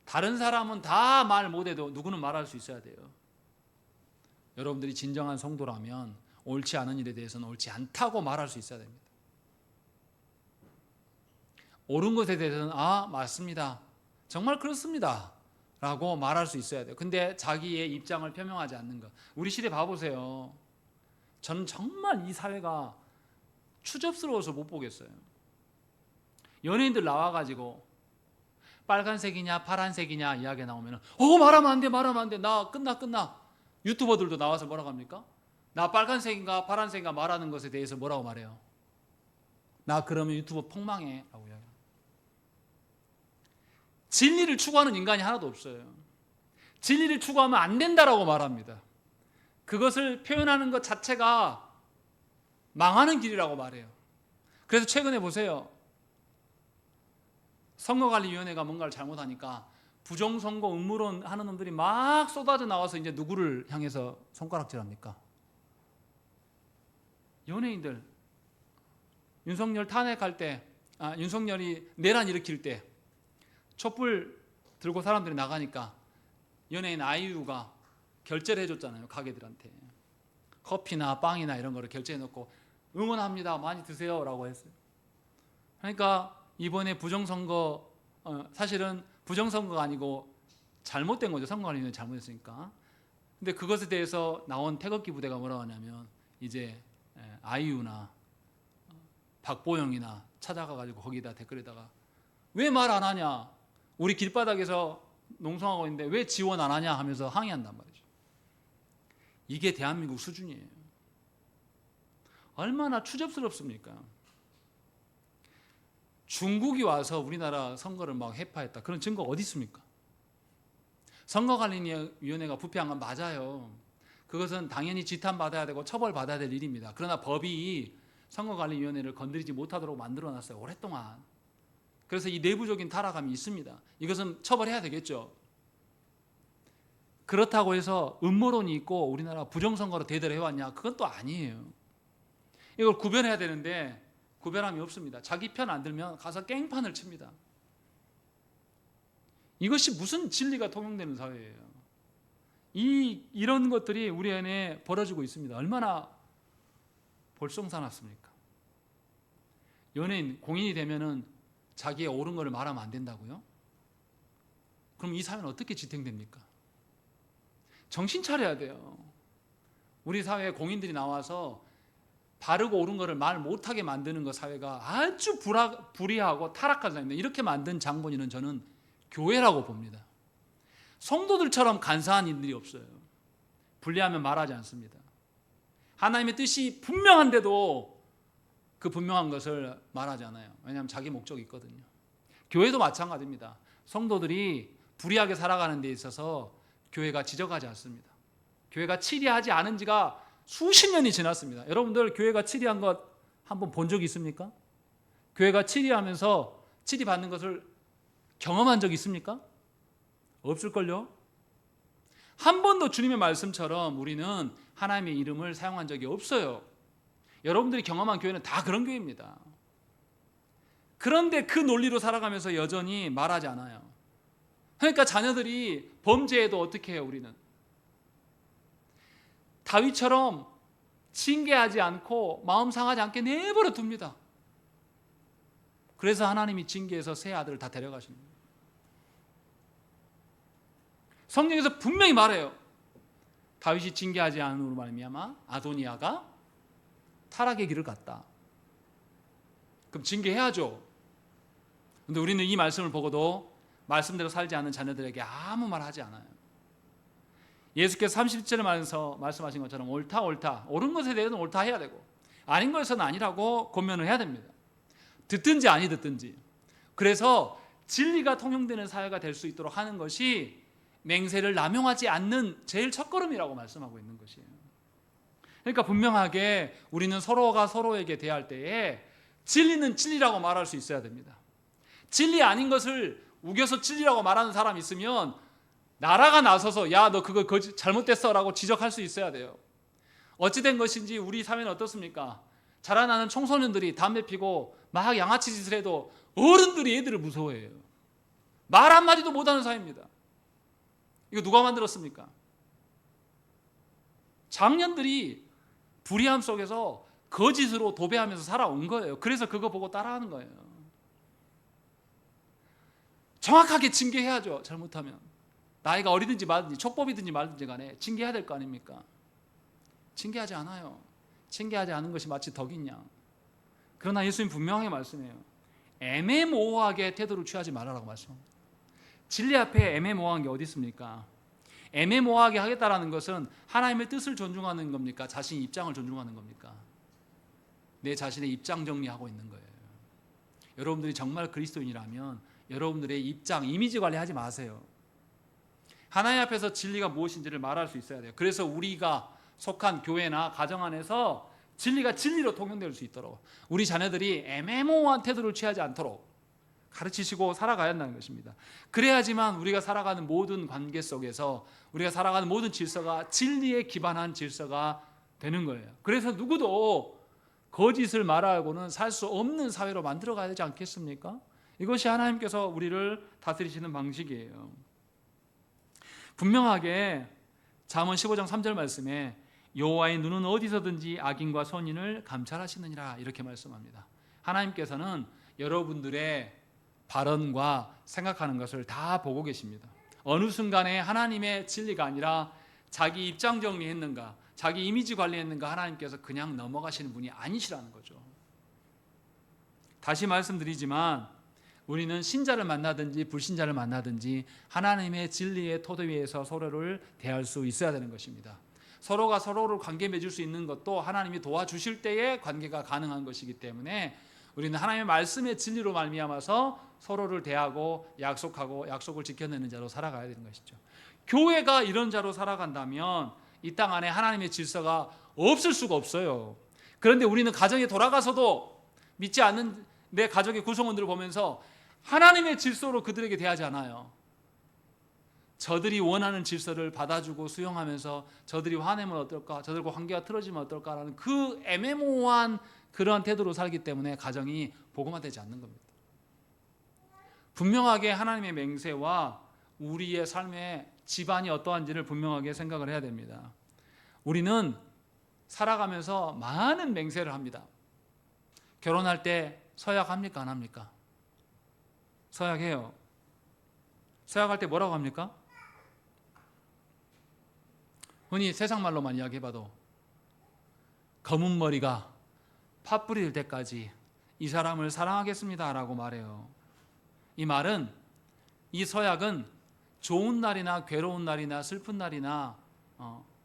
다른 사람은 다 말 못해도 누구는 말할 수 있어야 돼요. 여러분들이 진정한 성도라면 옳지 않은 일에 대해서는 옳지 않다고 말할 수 있어야 됩니다. 옳은 것에 대해서는 맞습니다, 정말 그렇습니다 라고 말할 수 있어야 돼요. 근데 자기의 입장을 표명하지 않는 것. 우리 시대 봐보세요. 저는 정말 이 사회가 추접스러워서 못 보겠어요. 연예인들 나와가지고 빨간색이냐 파란색이냐 이야기 나오면 말하면 안 돼, 말하면 안 돼, 나 끝나. 유튜버들도 나와서 뭐라고 합니까? 나 빨간색인가 파란색인가 말하는 것에 대해서 뭐라고 말해요? 나 그러면 유튜버 폭망해 라고 이야기해요. 진리를 추구하는 인간이 하나도 없어요. 진리를 추구하면 안 된다라고 말합니다. 그것을 표현하는 것 자체가 망하는 길이라고 말해요. 그래서 최근에 보세요. 선거관리위원회가 뭔가를 잘못하니까 부정선거 음모론 하는 놈들이 막 쏟아져 나와서 이제 누구를 향해서 손가락질합니까? 연예인들. 윤석열 탄핵할 때, 윤석열이 내란 일으킬 때 촛불 들고 사람들이 나가니까 연예인 아이유가 결제를 해줬잖아요. 가게들한테 커피나 빵이나 이런 거를 결제해놓고 응원합니다, 많이 드세요 라고 했어요. 그러니까 이번에 부정선거, 사실은 부정선거가 아니고 잘못된 거죠. 선거관리위원회 잘못했으니까. 근데 그것에 대해서 나온 태극기 부대가 뭐라고 하냐면 이제 아이유나 박보영이나 찾아가가지고 거기다 댓글에다가 왜 말 안 하냐, 우리 길바닥에서 농성하고 있는데 왜 지원 안 하냐 하면서 항의한단 말이죠. 이게 대한민국 수준이에요. 얼마나 추접스럽습니까? 중국이 와서 우리나라 선거를 막 해파했다, 그런 증거가 어디 있습니까? 선거관리위원회가 부패한 건 맞아요. 그것은 당연히 지탄받아야 되고 처벌받아야 될 일입니다. 그러나 법이 선거관리위원회를 건드리지 못하도록 만들어놨어요, 오랫동안. 그래서 이 내부적인 타락감이 있습니다. 이것은 처벌해야 되겠죠. 그렇다고 해서 음모론이 있고 우리나라 부정선거로 대대로 해왔냐? 그건 또 아니에요. 이걸 구별해야 되는데 구별함이 없습니다. 자기 편 안 들면 가서 깽판을 칩니다. 이것이 무슨 진리가 통용되는 사회예요. 이런 것들이 우리 안에 벌어지고 있습니다. 얼마나 볼썽사납습니까? 연예인, 공인이 되면은 자기의 옳은 것을 말하면 안 된다고요? 그럼 이 사회는 어떻게 지탱됩니까? 정신 차려야 돼요. 우리 사회에 공인들이 나와서 바르고 옳은 것을 말 못하게 만드는 것, 사회가 아주 불의하고 타락한 사회입니다. 이렇게 만든 장본인은 저는 교회라고 봅니다. 성도들처럼 간사한 일들이 없어요. 불리하면 말하지 않습니다. 하나님의 뜻이 분명한데도 그 분명한 것을 말하지 않아요. 왜냐하면 자기 목적이 있거든요. 교회도 마찬가지입니다. 성도들이 불의하게 살아가는 데 있어서 교회가 지적하지 않습니다. 교회가 치리하지 않은 지가 수십 년이 지났습니다. 여러분들 교회가 치리한 것 한번 본 적이 있습니까? 교회가 치리하면서 치리받는 것을 경험한 적 있습니까? 없을걸요? 한 번도 주님의 말씀처럼 우리는 하나님의 이름을 사용한 적이 없어요. 여러분들이 경험한 교회는 다 그런 교회입니다. 그런데 그 논리로 살아가면서 여전히 말하지 않아요. 그러니까 자녀들이 범죄해도 어떻게 해요? 우리는 다윗처럼 징계하지 않고 마음 상하지 않게 내버려 둡니다. 그래서 하나님이 징계해서 세 아들을 다 데려가십니다. 성경에서 분명히 말해요. 다윗이 징계하지 않음으로 말미암아 아도니아가 타락의 길을 갔다. 그럼 징계해야죠. 그런데 우리는 이 말씀을 보고도 말씀대로 살지 않는 자녀들에게 아무 말 하지 않아요. 예수께서 30절에 말씀하신 것처럼 옳다 옳은 것에 대해서는 옳다 해야 되고 아닌 것에서는 아니라고 권면을 해야 됩니다. 듣든지 아니 듣든지. 그래서 진리가 통용되는 사회가 될 수 있도록 하는 것이 맹세를 남용하지 않는 제일 첫걸음이라고 말씀하고 있는 것이에요. 그러니까 분명하게 우리는 서로가 서로에게 대할 때에 진리는 진리라고 말할 수 있어야 됩니다. 진리 아닌 것을 우겨서 진리라고 말하는 사람이 있으면 나라가 나서서 야, 너 그거 잘못됐어 라고 지적할 수 있어야 돼요. 어찌된 것인지 우리 사회는 어떻습니까? 자라나는 청소년들이 담배 피고 막 양아치 짓을 해도 어른들이 애들을 무서워해요. 말 한마디도 못하는 사회입니다. 이거 누가 만들었습니까? 장년들이 불의함 속에서 거짓으로 도배하면서 살아온 거예요. 그래서 그거 보고 따라하는 거예요. 정확하게 징계해야죠. 잘못하면 나이가 어리든지 말든지 촉법이든지 말든지 간에 징계해야 될 거 아닙니까? 징계하지 않아요. 징계하지 않은 것이 마치 덕인 양. 그러나 예수님 분명하게 말씀해요. 애매모호하게 태도를 취하지 말라라고 말씀합니다. 진리 앞에 애매모호한 게 어디 있습니까? 애매모호하게 하겠다라는 것은 하나님의 뜻을 존중하는 겁니까? 자신의 입장을 존중하는 겁니까? 내 자신의 입장 정리하고 있는 거예요. 여러분들이 정말 그리스도인이라면 여러분들의 입장, 이미지 관리하지 마세요. 하나님 앞에서 진리가 무엇인지를 말할 수 있어야 돼요. 그래서 우리가 속한 교회나 가정 안에서 진리가 진리로 통용될 수 있도록 우리 자녀들이 애매모호한 태도를 취하지 않도록 가르치시고 살아가야 한다는 것입니다. 그래야지만 우리가 살아가는 모든 관계 속에서 우리가 살아가는 모든 질서가 진리에 기반한 질서가 되는 거예요. 그래서 누구도 거짓을 말하고는 살 수 없는 사회로 만들어가야 되지 않겠습니까? 이것이 하나님께서 우리를 다스리시는 방식이에요. 분명하게 잠언 15장 3절 말씀에 여호와의 눈은 어디서든지 악인과 선인을 감찰하시느니라 이렇게 말씀합니다. 하나님께서는 여러분들의 발언과 생각하는 것을 다 보고 계십니다. 어느 순간에 하나님의 진리가 아니라 자기 입장 정리했는가, 자기 이미지 관리했는가 하나님께서 그냥 넘어가시는 분이 아니시라는 거죠. 다시 말씀드리지만 우리는 신자를 만나든지 불신자를 만나든지 하나님의 진리의 토대 위에서 서로를 대할 수 있어야 되는 것입니다. 서로가 서로를 관계 맺을 수 있는 것도 하나님이 도와주실 때에 관계가 가능한 것이기 때문에 우리는 하나님의 말씀의 진리로 말미암아서 서로를 대하고 약속하고 약속을 지켜내는 자로 살아가야 되는 것이죠. 교회가 이런 자로 살아간다면 이 땅 안에 하나님의 질서가 없을 수가 없어요. 그런데 우리는 가정에 돌아가서도 믿지 않는 내 가족의 구성원들을 보면서 하나님의 질서로 그들에게 대하지 않아요. 저들이 원하는 질서를 받아주고 수용하면서 저들이 화내면 어떨까, 저들과 관계가 틀어지면 어떨까라는 그 애매모호한 그러한 태도로 살기 때문에 가정이 복음화되지 않는 겁니다. 분명하게 하나님의 맹세와 우리의 삶의 집안이 어떠한지를 분명하게 생각을 해야 됩니다. 우리는 살아가면서 많은 맹세를 합니다. 결혼할 때 서약합니까? 안 합니까? 서약해요. 서약할 때 뭐라고 합니까? 흔히 세상 말로만 이야기해봐도 검은 머리가 팥 뿌릴 때까지 이 사람을 사랑하겠습니다 라고 말해요. 이 말은, 이 서약은 좋은 날이나 괴로운 날이나 슬픈 날이나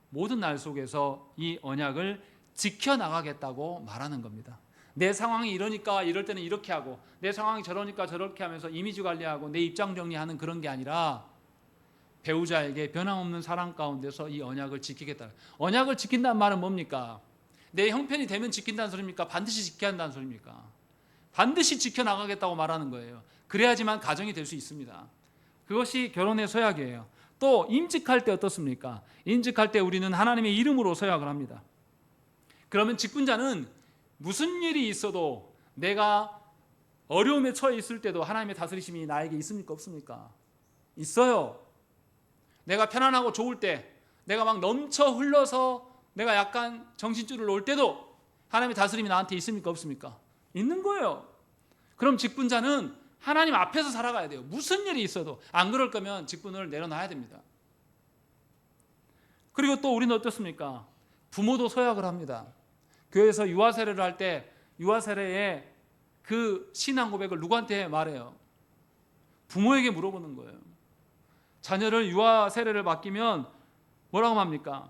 모든 날 속에서 이 언약을 지켜나가겠다고 말하는 겁니다. 내 상황이 이러니까 이럴 때는 이렇게 하고, 내 상황이 저러니까 저렇게 하면서 이미지 관리하고 내 입장 정리하는 그런 게 아니라 배우자에게 변함없는 사랑 가운데서 이 언약을 지키겠다. 언약을 지킨다는 말은 뭡니까? 내 형편이 되면 지킨다는 소리입니까? 반드시 지켜야 한다는 소리입니까? 반드시 지켜나가겠다고 말하는 거예요. 그래야지만 가정이 될 수 있습니다. 그것이 결혼의 서약이에요. 또 임직할 때 어떻습니까? 임직할 때 우리는 하나님의 이름으로 서약을 합니다. 그러면 직분자는 무슨 일이 있어도, 내가 어려움에 처해 있을 때도 하나님의 다스리심이 나에게 있습니까? 없습니까? 있어요. 내가 편안하고 좋을 때, 내가 막 넘쳐 흘러서 내가 약간 정신줄을 놓을 때도 하나님의 다스림이 나한테 있습니까? 없습니까? 있는 거예요. 그럼 직분자는 하나님 앞에서 살아가야 돼요. 무슨 일이 있어도. 안 그럴 거면 직분을 내려놔야 됩니다. 그리고 또 우리는 어떻습니까? 부모도 서약을 합니다. 교회에서 유아 세례를 할 때 유아 세례의 그 신앙 고백을 누구한테 말해요? 부모에게 물어보는 거예요. 자녀를 유아 세례를 맡기면 뭐라고 합니까?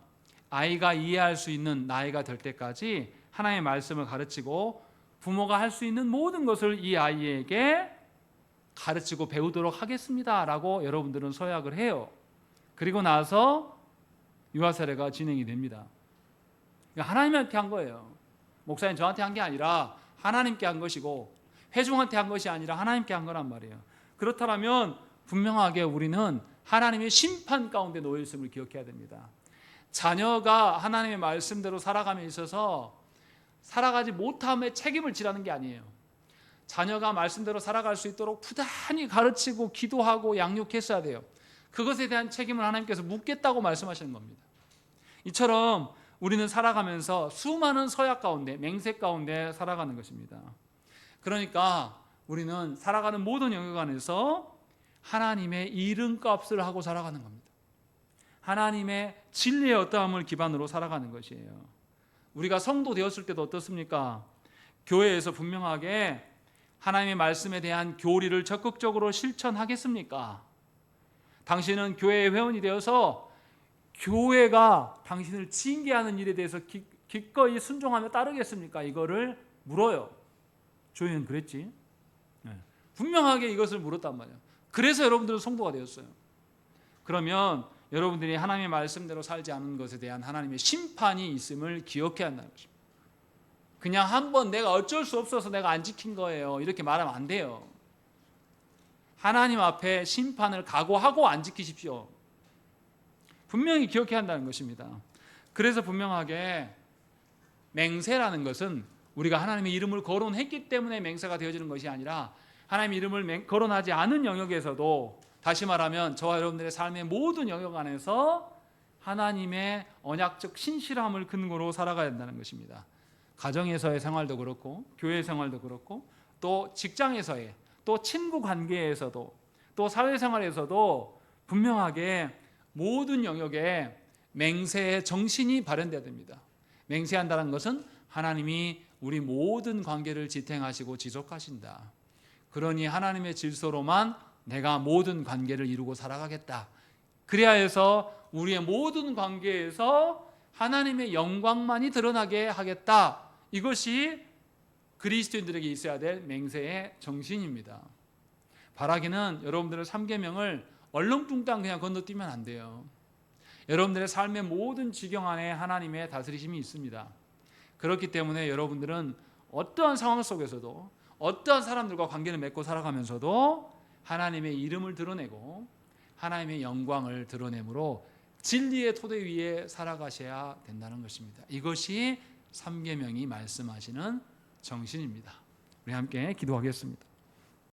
아이가 이해할 수 있는 나이가 될 때까지 하나님의 말씀을 가르치고 부모가 할 수 있는 모든 것을 이 아이에게 가르치고 배우도록 하겠습니다 라고 여러분들은 서약을 해요. 그리고 나서 유아 세례가 진행이 됩니다. 하나님한테 한 거예요. 목사님 저한테 한 게 아니라 하나님께 한 것이고, 회중한테 한 것이 아니라 하나님께 한 거란 말이에요. 그렇다면 분명하게 우리는 하나님의 심판 가운데 놓여 있음을 기억해야 됩니다. 자녀가 하나님의 말씀대로 살아감에 있어서 살아가지 못함에 책임을 지라는 게 아니에요. 자녀가 말씀대로 살아갈 수 있도록 부단히 가르치고 기도하고 양육했어야 돼요. 그것에 대한 책임을 하나님께서 묻겠다고 말씀하시는 겁니다. 이처럼 우리는 살아가면서 수많은 서약 가운데, 맹세 가운데 살아가는 것입니다. 그러니까 우리는 살아가는 모든 영역 안에서 하나님의 이름값을 하고 살아가는 겁니다. 하나님의 진리의 어떠함을 기반으로 살아가는 것이에요. 우리가 성도 되었을 때도 어떻습니까? 교회에서 분명하게 하나님의 말씀에 대한 교리를 적극적으로 실천하겠습니까? 당신은 교회의 회원이 되어서 교회가 당신을 징계하는 일에 대해서 기꺼이 순종하며 따르겠습니까? 이거를 물어요. 조혜는 그랬지. 분명하게 이것을 물었단 말이에요. 그래서 여러분들은 성도가 되었어요. 그러면 여러분들이 하나님의 말씀대로 살지 않은 것에 대한 하나님의 심판이 있음을 기억해야 한다는 것입니다. 그냥 한번 내가 어쩔 수 없어서 내가 안 지킨 거예요, 이렇게 말하면 안 돼요. 하나님 앞에 심판을 각오하고 안 지키십시오. 분명히 기억해야 한다는 것입니다. 그래서 분명하게 맹세라는 것은 우리가 하나님의 이름을 거론했기 때문에 맹세가 되어지는 것이 아니라, 하나님의 이름을 거론하지 않은 영역에서도, 다시 말하면 저와 여러분들의 삶의 모든 영역 안에서 하나님의 언약적 신실함을 근거로 살아가야 한다는 것입니다. 가정에서의 생활도 그렇고, 교회 생활도 그렇고, 또 직장에서의, 또 친구 관계에서도 또 사회생활에서도 분명하게 모든 영역에 맹세의 정신이 발현되어야 됩니다. 맹세한다는 것은 하나님이 우리 모든 관계를 지탱하시고 지속하신다. 그러니 하나님의 질서로만 내가 모든 관계를 이루고 살아가겠다. 그래야 해서 우리의 모든 관계에서 하나님의 영광만이 드러나게 하겠다. 이것이 그리스도인들에게 있어야 될 맹세의 정신입니다. 바라기는 여러분들의 3계명을 얼렁뚱땅 그냥 건너뛰면 안 돼요. 여러분들의 삶의 모든 지경 안에 하나님의 다스리심이 있습니다. 그렇기 때문에 여러분들은 어떠한 상황 속에서도 어떠한 사람들과 관계를 맺고 살아가면서도 하나님의 이름을 드러내고 하나님의 영광을 드러내므로 진리의 토대 위에 살아가셔야 된다는 것입니다. 이것이 3계명이 말씀하시는 정신입니다. 우리 함께 기도하겠습니다.